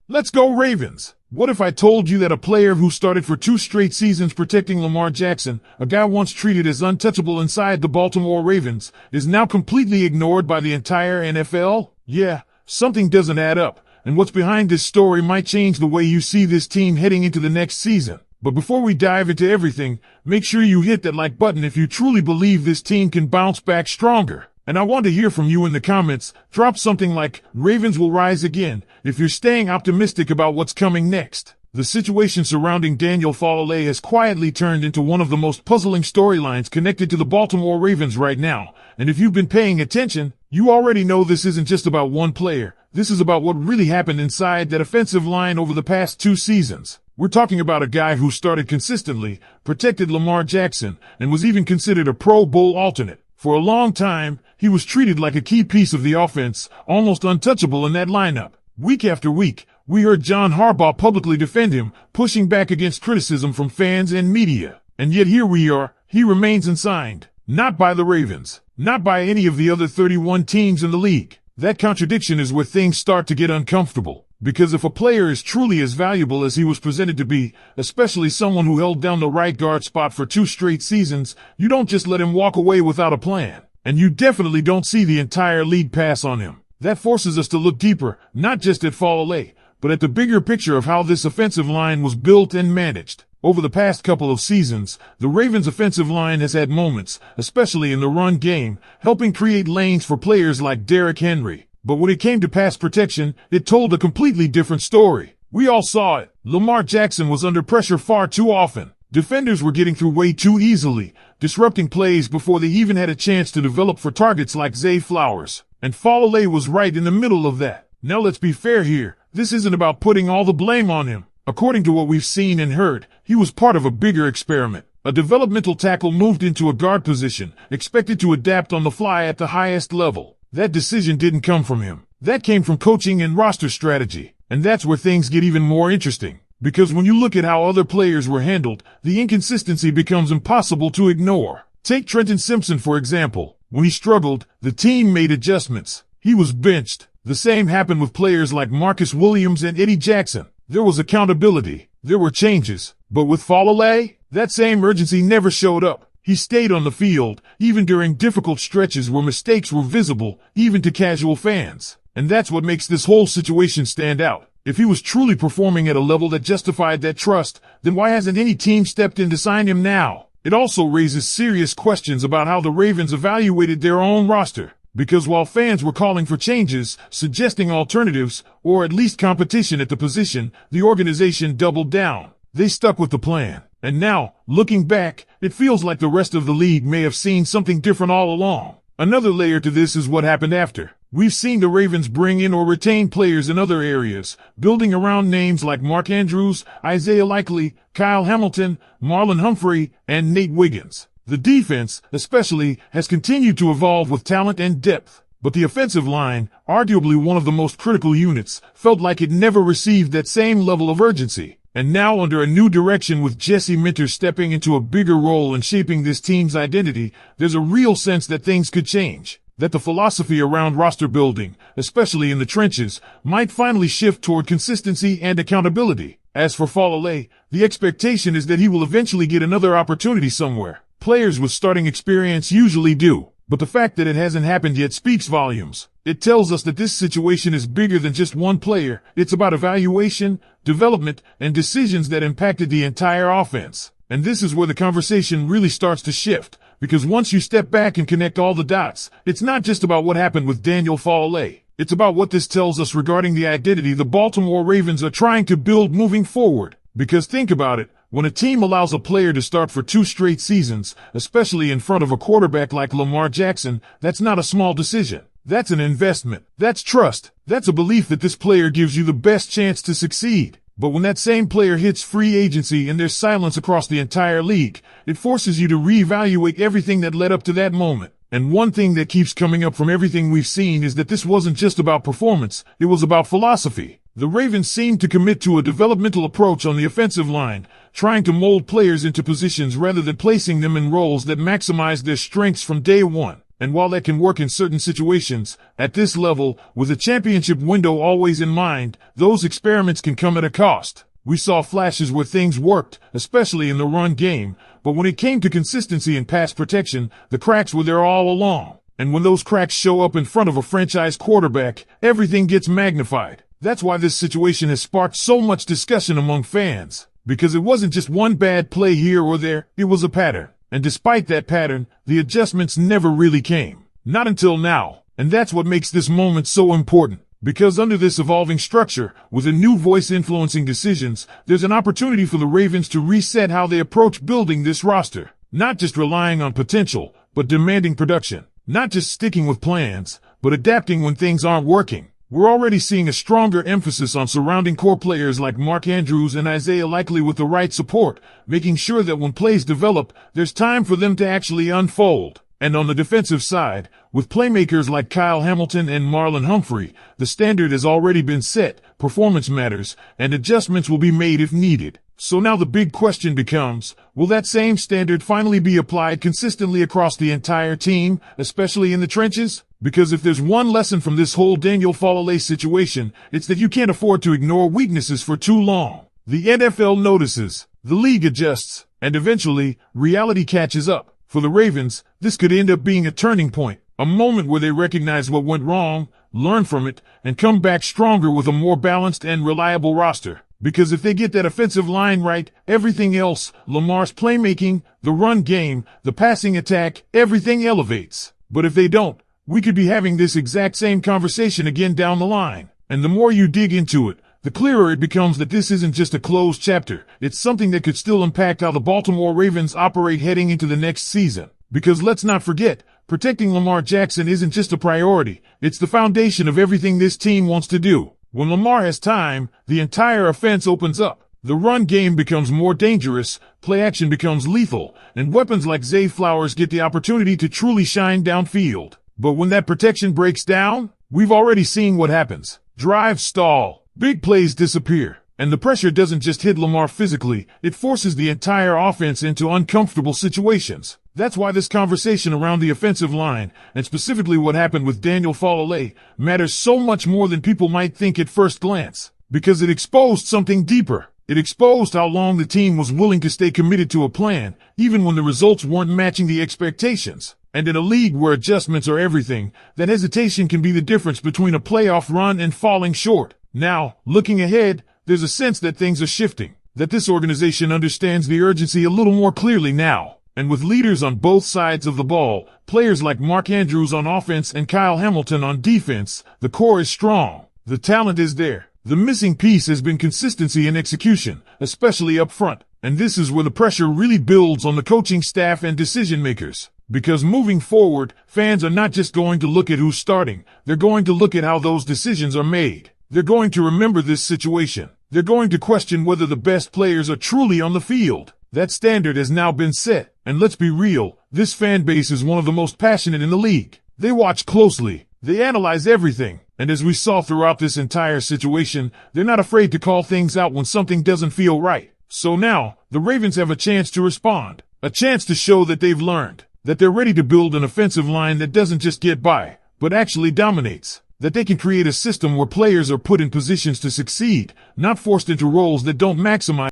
Let's go Ravens! What if I told you that a player who started for 2 straight seasons protecting Lamar Jackson, a guy once treated as untouchable inside the Baltimore Ravens, is now completely ignored by the entire NFL? Yeah, something doesn't add up, and what's behind this story might change the way you see this team heading into the next season. But before we dive into everything, make sure you hit that like button if you truly believe this team can bounce back stronger. And I want to hear from you in the comments. Drop something like, Ravens will rise again, if you're staying optimistic about what's coming next. The situation surrounding Daniel Faalele has quietly turned into one of the most puzzling storylines connected to the Baltimore Ravens right now. And if you've been paying attention, you already know this isn't just about one player. This is about what really happened inside that offensive line over the past 2 seasons. We're talking about a guy who started consistently, protected Lamar Jackson, and was even considered a Pro Bowl alternate. For a long time, he was treated like a key piece of the offense, almost untouchable in that lineup. Week after week, we heard John Harbaugh publicly defend him, pushing back against criticism from fans and media. And yet here we are, he remains unsigned. Not by the Ravens. Not by any of the other 31 teams in the league. That contradiction is where things start to get uncomfortable. Because if a player is truly as valuable as he was presented to be, especially someone who held down the right guard spot for 2 straight seasons, you don't just let him walk away without a plan. And you definitely don't see the entire league pass on him. That forces us to look deeper, not just at Faalele, but at the bigger picture of how this offensive line was built and managed. Over the past couple of seasons, the Ravens' offensive line has had moments, especially in the run game, helping create lanes for players like Derrick Henry. But when it came to pass protection, it told a completely different story. We all saw it. Lamar Jackson was under pressure far too often. Defenders were getting through way too easily, disrupting plays before they even had a chance to develop for targets like Zay Flowers. And Faalele was right in the middle of that. Now let's be fair here. This isn't about putting all the blame on him. According to what we've seen and heard, he was part of a bigger experiment. A developmental tackle moved into a guard position, expected to adapt on the fly at the highest level. That decision didn't come from him. That came from coaching and roster strategy. And that's where things get even more interesting. Because when you look at how other players were handled, the inconsistency becomes impossible to ignore. Take Trenton Simpson, for example. When he struggled, the team made adjustments. He was benched. The same happened with players like Marcus Williams and Eddie Jackson. There was accountability. There were changes. But with Faalele, that same urgency never showed up. He stayed on the field, even during difficult stretches where mistakes were visible, even to casual fans. And that's what makes this whole situation stand out. If he was truly performing at a level that justified that trust, then why hasn't any team stepped in to sign him now? It also raises serious questions about how the Ravens evaluated their own roster. Because while fans were calling for changes, suggesting alternatives, or at least competition at the position, the organization doubled down. They stuck with the plan. And now, looking back, it feels like the rest of the league may have seen something different all along. Another layer to this is what happened after. We've seen the Ravens bring in or retain players in other areas, building around names like Mark Andrews, Isaiah Likely, Kyle Hamilton, Marlon Humphrey, and Nate Wiggins. The defense, especially, has continued to evolve with talent and depth. But the offensive line, arguably one of the most critical units, felt like it never received that same level of urgency. And now under a new direction with Jesse Minter stepping into a bigger role in shaping this team's identity, there's a real sense that things could change. That the philosophy around roster building, especially in the trenches, might finally shift toward consistency and accountability. As for Faalele, the expectation is that he will eventually get another opportunity somewhere. Players with starting experience usually do. But the fact that it hasn't happened yet speaks volumes. It tells us that this situation is bigger than just one player. It's about evaluation, development, and decisions that impacted the entire offense. And this is where the conversation really starts to shift. Because once you step back and connect all the dots, it's not just about what happened with Daniel Faalele. It's about what this tells us regarding the identity the Baltimore Ravens are trying to build moving forward. Because think about it. When a team allows a player to start for 2 straight seasons, especially in front of a quarterback like Lamar Jackson, that's not a small decision. That's an investment. That's trust. That's a belief that this player gives you the best chance to succeed. But when that same player hits free agency and there's silence across the entire league, it forces you to reevaluate everything that led up to that moment. And one thing that keeps coming up from everything we've seen is that this wasn't just about performance, it was about philosophy. The Ravens seemed to commit to a developmental approach on the offensive line, trying to mold players into positions rather than placing them in roles that maximize their strengths from day one. And while that can work in certain situations, at this level, with a championship window always in mind, those experiments can come at a cost. We saw flashes where things worked, especially in the run game, but when it came to consistency and pass protection, the cracks were there all along. And when those cracks show up in front of a franchise quarterback, everything gets magnified. That's why this situation has sparked so much discussion among fans. Because it wasn't just one bad play here or there, it was a pattern. And despite that pattern, the adjustments never really came. Not until now. And that's what makes this moment so important. Because under this evolving structure, with a new voice influencing decisions, there's an opportunity for the Ravens to reset how they approach building this roster. Not just relying on potential, but demanding production. Not just sticking with plans, but adapting when things aren't working. We're already seeing a stronger emphasis on surrounding core players like Mark Andrews and Isaiah Likely with the right support, making sure that when plays develop, there's time for them to actually unfold. And on the defensive side, with playmakers like Kyle Hamilton and Marlon Humphrey, the standard has already been set, performance matters, and adjustments will be made if needed. So now the big question becomes, will that same standard finally be applied consistently across the entire team, especially in the trenches? Because if there's one lesson from this whole Daniel Faalele situation, it's that you can't afford to ignore weaknesses for too long. The NFL notices, the league adjusts, and eventually, reality catches up. For the Ravens, this could end up being a turning point, a moment where they recognize what went wrong, learn from it, and come back stronger with a more balanced and reliable roster. Because if they get that offensive line right, everything else, Lamar's playmaking, the run game, the passing attack, everything elevates. But if they don't, we could be having this exact same conversation again down the line. And the more you dig into it, the clearer it becomes that this isn't just a closed chapter. It's something that could still impact how the Baltimore Ravens operate heading into the next season. Because let's not forget, protecting Lamar Jackson isn't just a priority. It's the foundation of everything this team wants to do. When Lamar has time, the entire offense opens up. The run game becomes more dangerous, play action becomes lethal, and weapons like Zay Flowers get the opportunity to truly shine downfield. But when that protection breaks down, we've already seen what happens. Drives stall. Big plays disappear, and the pressure doesn't just hit Lamar physically, it forces the entire offense into uncomfortable situations. That's why this conversation around the offensive line, and specifically what happened with Daniel Faalele, matters so much more than people might think at first glance. Because it exposed something deeper. It exposed how long the team was willing to stay committed to a plan, even when the results weren't matching the expectations. And in a league where adjustments are everything, that hesitation can be the difference between a playoff run and falling short. Now, looking ahead, there's a sense that things are shifting, that this organization understands the urgency a little more clearly now. And with leaders on both sides of the ball, players like Mark Andrews on offense and Kyle Hamilton on defense, the core is strong. The talent is there. The missing piece has been consistency in execution, especially up front. And this is where the pressure really builds on the coaching staff and decision makers. Because moving forward, fans are not just going to look at who's starting, they're going to look at how those decisions are made. They're going to remember this situation. They're going to question whether the best players are truly on the field. That standard has now been set. And let's be real, this fan base is one of the most passionate in the league. They watch closely. They analyze everything. And as we saw throughout this entire situation, they're not afraid to call things out when something doesn't feel right. So now, the Ravens have a chance to respond. A chance to show that they've learned. That they're ready to build an offensive line that doesn't just get by, but actually dominates. That they can create a system where players are put in positions to succeed, not forced into roles that don't maximize